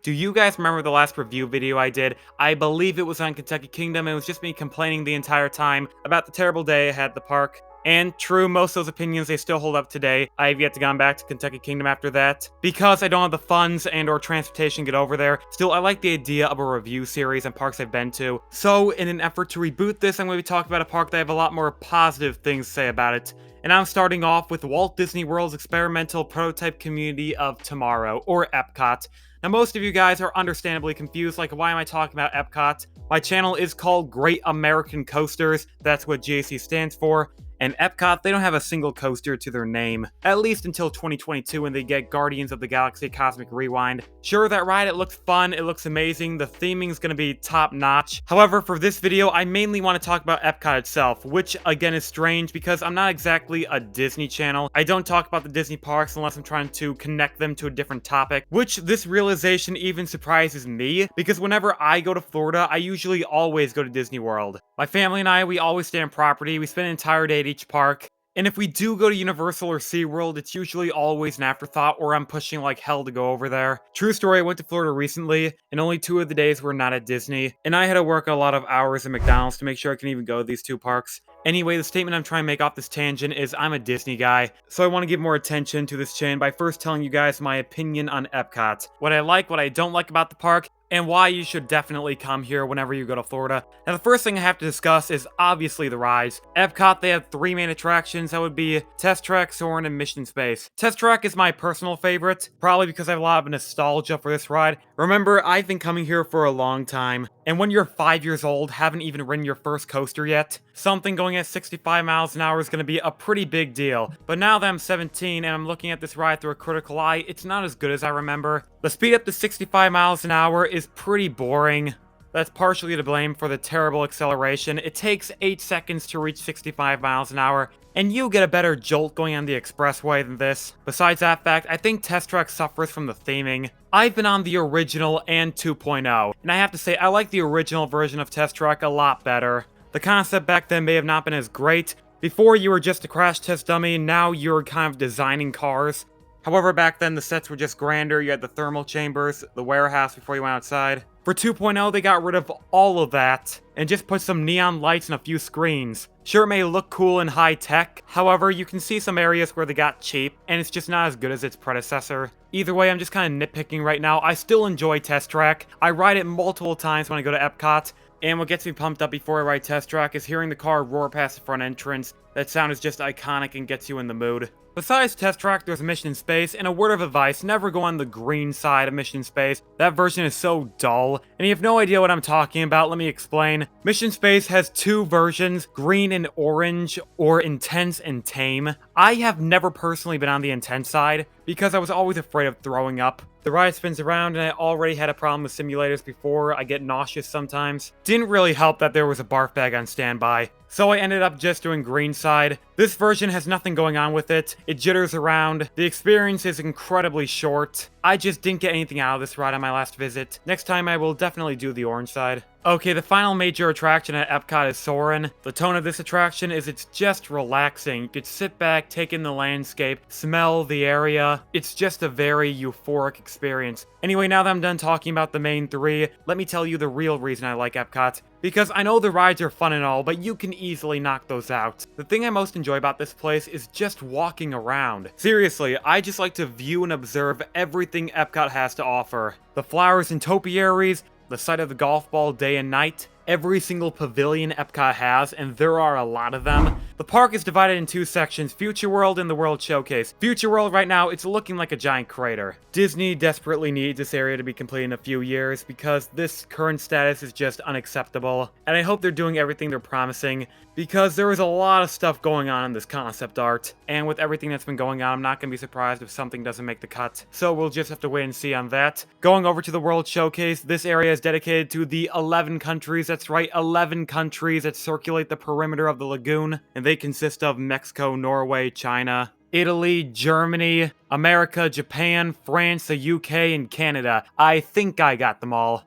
Do you guys remember the last review video I did? I believe it was on Kentucky Kingdom, and it was just me complaining the entire time about the terrible day I had at the park. And true, most of those opinions, they still hold up today. I have yet to go back to Kentucky Kingdom after that, because I don't have the funds and or transportation to get over there. Still, I like the idea of a review series on parks I've been to. So, in an effort to reboot this, I'm going to be talking about a park that I have a lot more positive things to say about it. And I'm starting off with Walt Disney World's experimental prototype community of tomorrow, or Epcot. Now, most of you guys are understandably confused, like, why am I talking about Epcot? My channel is called Great American Coasters, that's what GAC stands for. And Epcot, they don't have a single coaster to their name, at least until 2022 when they get Guardians of the Galaxy Cosmic Rewind. Sure, that ride, it looks fun, it looks amazing, the theming's gonna be top-notch. However, for this video, I mainly want to talk about Epcot itself, which again is strange because I'm not exactly a Disney channel. I don't talk about the Disney parks unless I'm trying to connect them to a different topic, which this realization even surprises me, because whenever I go to Florida, I usually always go to Disney World. My family and I, we always stay on property, we spend an entire day at each park, and if we do go to Universal or SeaWorld, it's usually always an afterthought, or I'm pushing like hell to go over there. True story, I went to Florida recently, and only 2 of the days were not at Disney, and I had to work a lot of hours at McDonald's to make sure I can even go to these 2 parks. Anyway, the statement I'm trying to make off this tangent is I'm a Disney guy, so I want to give more attention to this channel by first telling you guys my opinion on Epcot. What I like, what I don't like about the park, and why you should definitely come here whenever you go to Florida. Now, the first thing I have to discuss is obviously the rides. Epcot, they have 3 main attractions. That would be Test Track, Soarin', and Mission Space. Test Track is my personal favorite, probably because I have a lot of nostalgia for this ride. Remember, I've been coming here for a long time, and when you're 5 years old, haven't even ridden your first coaster yet, something going at 65 miles an hour is going to be a pretty big deal. But now that I'm 17 and I'm looking at this ride through a critical eye, it's not as good as I remember. The speed up to 65 miles an hour is pretty boring. That's partially to blame for the terrible acceleration. It takes 8 seconds to reach 65 miles an hour, and you get a better jolt going on the expressway than this. Besides that fact, I think Test Track suffers from the theming. I've been on the original and 2.0, and I have to say I like the original version of Test Track a lot better. The concept back then may have not been as great. Before you were just a crash test dummy, now you're kind of designing cars. However, back then the sets were just grander, you had the thermal chambers, the warehouse before you went outside. For 2.0, they got rid of all of that, and just put some neon lights and a few screens. Sure, it may look cool and high-tech, however, you can see some areas where they got cheap, and it's just not as good as its predecessor. Either way, I'm just kind of nitpicking right now. I still enjoy Test Track. I ride it multiple times when I go to Epcot, and what gets me pumped up before I ride Test Track is hearing the car roar past the front entrance. That sound is just iconic and gets you in the mood. Besides Test Track, there's Mission Space, and a word of advice, never go on the green side of Mission Space. That version is so dull, and you have no idea what I'm talking about, let me explain. Mission Space has 2 versions, green and orange, or intense and tame. I have never personally been on the intense side, because I was always afraid of throwing up. The ride spins around, and I already had a problem with simulators before. I get nauseous sometimes. Didn't really help that there was a barf bag on standby, so I ended up just doing green side. This version has nothing going on with it. It jitters around. The experience is incredibly short. I just didn't get anything out of this ride on my last visit. Next time I will definitely do the orange side. Okay, the final major attraction at Epcot is Soarin'. The tone of this attraction is it's just relaxing. You could sit back, take in the landscape, smell the area. It's just a very euphoric experience. Anyway, now that I'm done talking about the main 3, let me tell you the real reason I like Epcot. Because I know the rides are fun and all, but you can easily knock those out. The thing I most enjoy about this place is just walking around. Seriously, I just like to view and observe everything Epcot has to offer. The flowers and topiaries, the sight of the golf ball day and night, every single pavilion Epcot has, and there are a lot of them. The park is divided in 2 sections, Future World and the World Showcase. Future World right now, it's looking like a giant crater. Disney desperately needs this area to be complete in a few years because this current status is just unacceptable. And I hope they're doing everything they're promising because there is a lot of stuff going on in this concept art. And with everything that's been going on, I'm not going to be surprised if something doesn't make the cut. So we'll just have to wait and see on that. Going over to the World Showcase, this area is dedicated to the 11 countries, that's right, 11 countries that circulate the perimeter of the lagoon. And they consist of Mexico, Norway, China, Italy, Germany, America, Japan, France, the UK, and Canada. I think I got them all.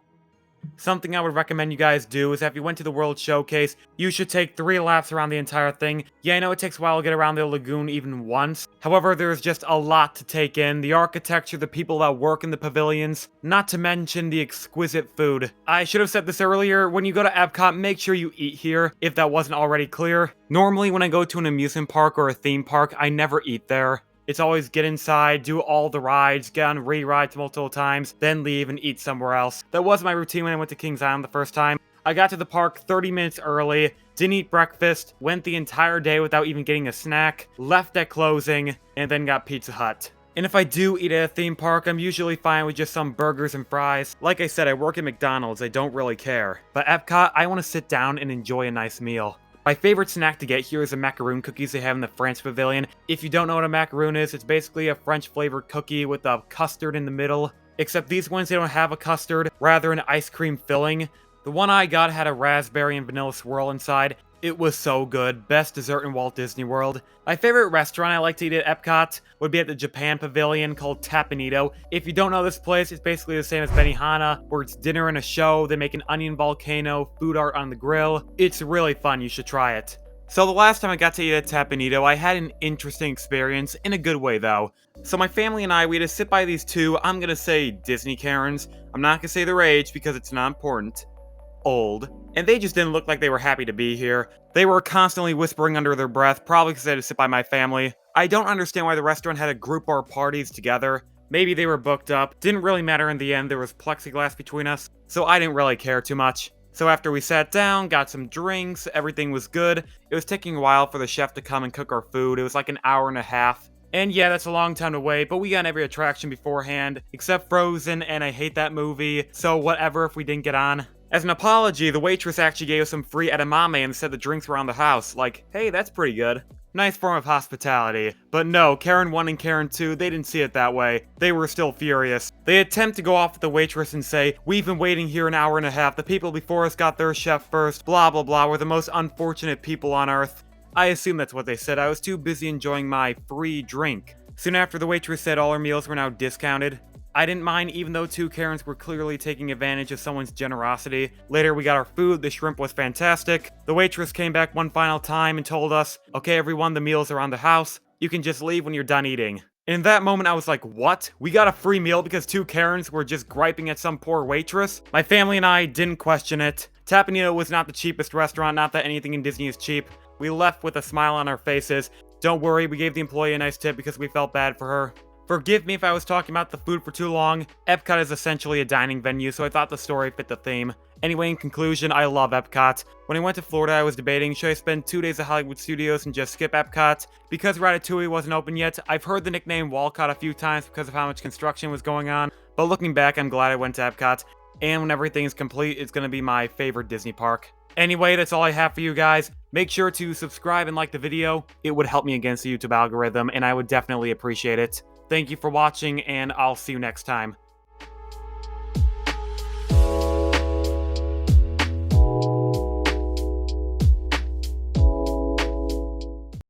Something I would recommend you guys do is if you went to the World Showcase, you should take 3 laps around the entire thing. Yeah, I know it takes a while to get around the lagoon even once. However, there's just a lot to take in. The architecture, the people that work in the pavilions, not to mention the exquisite food. I should have said this earlier, when you go to Epcot, make sure you eat here, if that wasn't already clear. Normally, when I go to an amusement park or a theme park, I never eat there. It's always get inside, do all the rides, get on re-rides multiple times, then leave and eat somewhere else. That was my routine when I went to Kings Island the first time. I got to the park 30 minutes early, didn't eat breakfast, went the entire day without even getting a snack, left at closing, and then got Pizza Hut. And if I do eat at a theme park, I'm usually fine with just some burgers and fries. Like I said, I work at McDonald's, I don't really care. But Epcot, I want to sit down and enjoy a nice meal. My favorite snack to get here is the macaroon cookies they have in the France Pavilion. If you don't know what a macaroon is, it's basically a French flavored cookie with a custard in the middle. Except these ones, they don't have a custard, rather an ice cream filling. The one I got had a raspberry and vanilla swirl inside. It was so good. Best dessert in Walt Disney World. My favorite restaurant I like to eat at Epcot would be at the Japan Pavilion called Tapanito. If you don't know this place, it's basically the same as Benihana, where it's dinner and a show, they make an onion volcano, food art on the grill. It's really fun, you should try it. So the last time I got to eat at Tapanito, I had an interesting experience, in a good way though. So my family and I, we had to sit by these two, I'm gonna say Disney Karens. I'm not gonna say their age because it's not important. Old, and they just didn't look like they were happy to be here. They were constantly whispering under their breath, probably because they had to sit by my family. I don't understand why the restaurant had to group our parties together. Maybe they were booked up. Didn't really matter in the end, there was plexiglass between us, so I didn't really care too much. So after we sat down, got some drinks, everything was good. It was taking a while for the chef to come and cook our food. It was like an hour and a half. And yeah, that's a long time to wait, but we got every attraction beforehand, except Frozen, and I hate that movie, so whatever if we didn't get on. As an apology, the waitress actually gave us some free edamame and said the drinks were on the house. Like, hey, that's pretty good. Nice form of hospitality. But no, Karen 1 and Karen 2, they didn't see it that way. They were still furious. They attempt to go off at the waitress and say, we've been waiting here an hour and a half, the people before us got their chef first, blah blah blah, we're the most unfortunate people on earth. I assume that's what they said, I was too busy enjoying my free drink. Soon after, the waitress said all our meals were now discounted. I didn't mind, even though two Karens were clearly taking advantage of someone's generosity. Later, we got our food, the shrimp was fantastic. The waitress came back one final time and told us, okay everyone, the meals are on the house. You can just leave when you're done eating. In that moment, I was like, what? We got a free meal because two Karens were just griping at some poor waitress? My family and I didn't question it. Tapanito was not the cheapest restaurant, not that anything in Disney is cheap. We left with a smile on our faces. Don't worry, we gave the employee a nice tip because we felt bad for her. Forgive me if I was talking about the food for too long. Epcot is essentially a dining venue, so I thought the story fit the theme. Anyway, in conclusion, I love Epcot. When I went to Florida, I was debating, should I spend 2 days at Hollywood Studios and just skip Epcot? Because Ratatouille wasn't open yet, I've heard the nickname Walcott a few times because of how much construction was going on. But looking back, I'm glad I went to Epcot. And when everything is complete, it's going to be my favorite Disney park. Anyway, that's all I have for you guys. Make sure to subscribe and like the video. It would help me against the YouTube algorithm, and I would definitely appreciate it. Thank you for watching, and I'll see you next time.